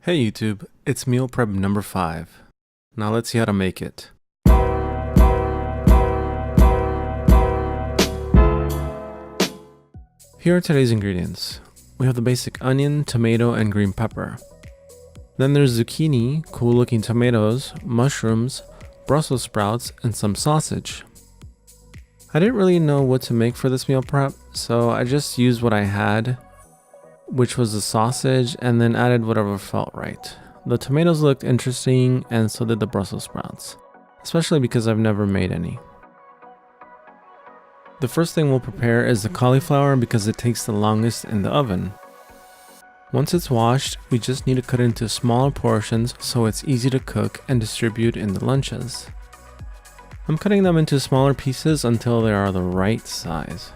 Hey YouTube, it's meal prep number 5. Now let's see how to make it. Here are today's ingredients. We have the basic onion, tomato, and green pepper. Then there's zucchini, cool looking tomatoes, mushrooms, Brussels sprouts, and some sausage. I didn't really know what to make for this meal prep, so I just used what I had, which was the sausage, and then added whatever felt right. The tomatoes looked interesting, and so did the Brussels sprouts, especially because I've never made any. The first thing we'll prepare is the cauliflower because it takes the longest in the oven. Once it's washed, we just need to cut it into smaller portions so it's easy to cook and distribute in the lunches. I'm cutting them into smaller pieces until they are the right size.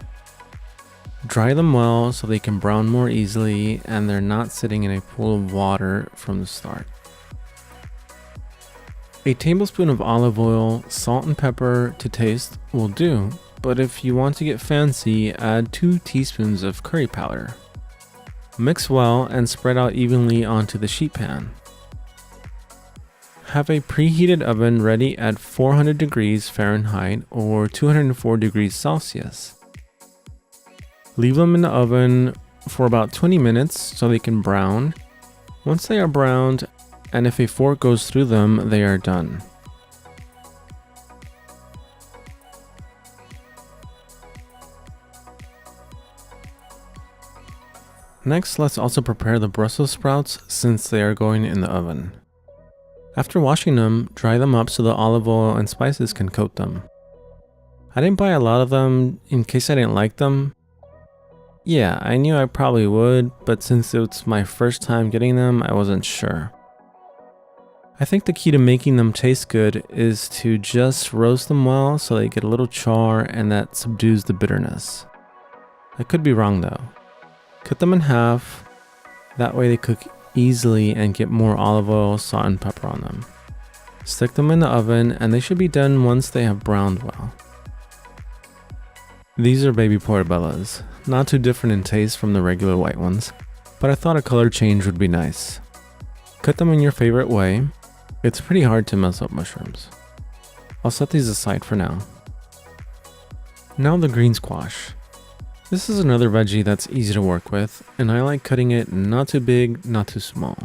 Dry them well so they can brown more easily and they're not sitting in a pool of water from the start. A tablespoon of olive oil, salt and pepper to taste will do, but if you want to get fancy, add 2 teaspoons of curry powder. Mix well and spread out evenly onto the sheet pan. Have a preheated oven ready at 400 degrees Fahrenheit or 204 degrees Celsius. Leave them in the oven for about 20 minutes so they can brown. Once they are browned, and if a fork goes through them, they are done. Next, let's also prepare the Brussels sprouts since they are going in the oven. After washing them, dry them up so the olive oil and spices can coat them. I didn't buy a lot of them in case I didn't like them. Yeah, I knew I probably would, but since it's my first time getting them, I wasn't sure. I think the key to making them taste good is to just roast them well so they get a little char and that subdues the bitterness. I could be wrong though. Cut them in half, that way they cook easily and get more olive oil, salt and pepper on them. Stick them in the oven and they should be done once they have browned well. These are baby portobellos, not too different in taste from the regular white ones, but I thought a color change would be nice. Cut them in your favorite way. It's pretty hard to mess up mushrooms. I'll set these aside for now. Now the green squash. This is another veggie that's easy to work with, and I like cutting it not too big, not too small.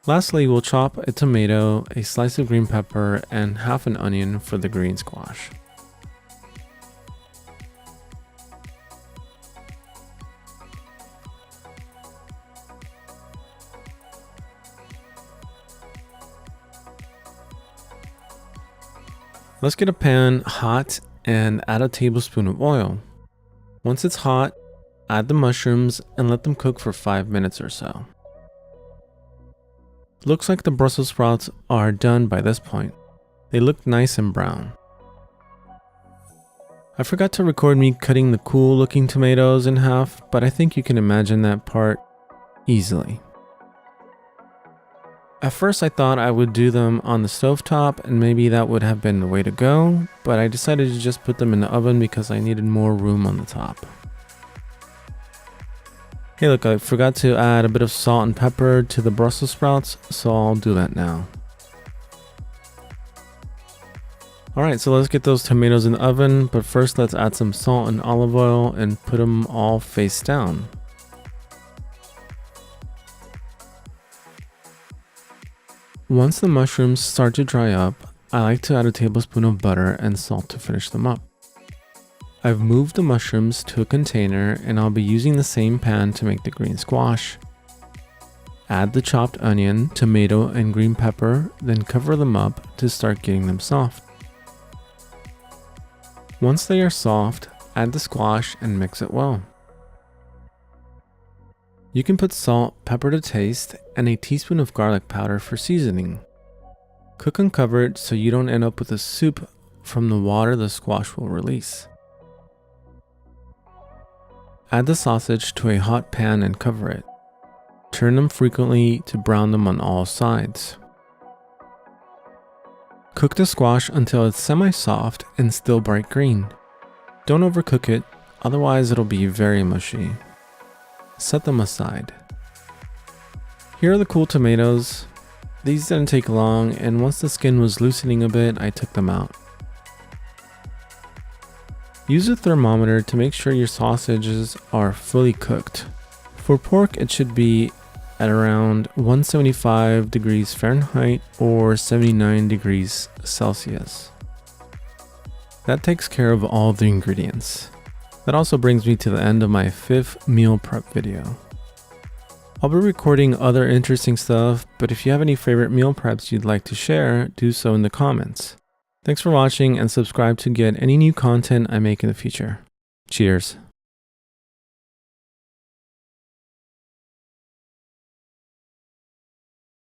Lastly, we'll chop a tomato, a slice of green pepper, and half an onion for the green squash. Let's get a pan hot and add a tablespoon of oil. Once it's hot, add the mushrooms and let them cook for 5 minutes or so. Looks like the Brussels sprouts are done by this point. They look nice and brown. I forgot to record me cutting the cool looking tomatoes in half, but I think you can imagine that part easily. At first I thought I would do them on the stovetop and maybe that would have been the way to go, but I decided to just put them in the oven because I needed more room on the top. Hey look, I forgot to add a bit of salt and pepper to the Brussels sprouts, so I'll do that now. Alright, so let's get those tomatoes in the oven, but first let's add some salt and olive oil and put them all face down. Once the mushrooms start to dry up, I like to add a tablespoon of butter and salt to finish them up. I've moved the mushrooms to a container and I'll be using the same pan to make the green squash. Add the chopped onion, tomato, and green pepper, then cover them up to start getting them soft. Once they are soft, add the squash and mix it well. You can put salt, pepper to taste, and a teaspoon of garlic powder for seasoning. Cook uncovered so you don't end up with a soup from the water the squash will release. Add the sausage to a hot pan and cover it. Turn them frequently to brown them on all sides. Cook the squash until it's semi-soft and still bright green. Don't overcook it, otherwise it'll be very mushy. Set them aside. Here are the cool tomatoes. These didn't take long, and once the skin was loosening a bit, I took them out. Use a thermometer to make sure your sausages are fully cooked. For pork, it should be at around 175 degrees Fahrenheit or 79 degrees Celsius. That takes care of all the ingredients. That also brings me to the end of my 5th meal prep video. I'll be recording other interesting stuff, but if you have any favorite meal preps you'd like to share, do so in the comments. Thanks for watching and subscribe to get any new content I make in the future. Cheers.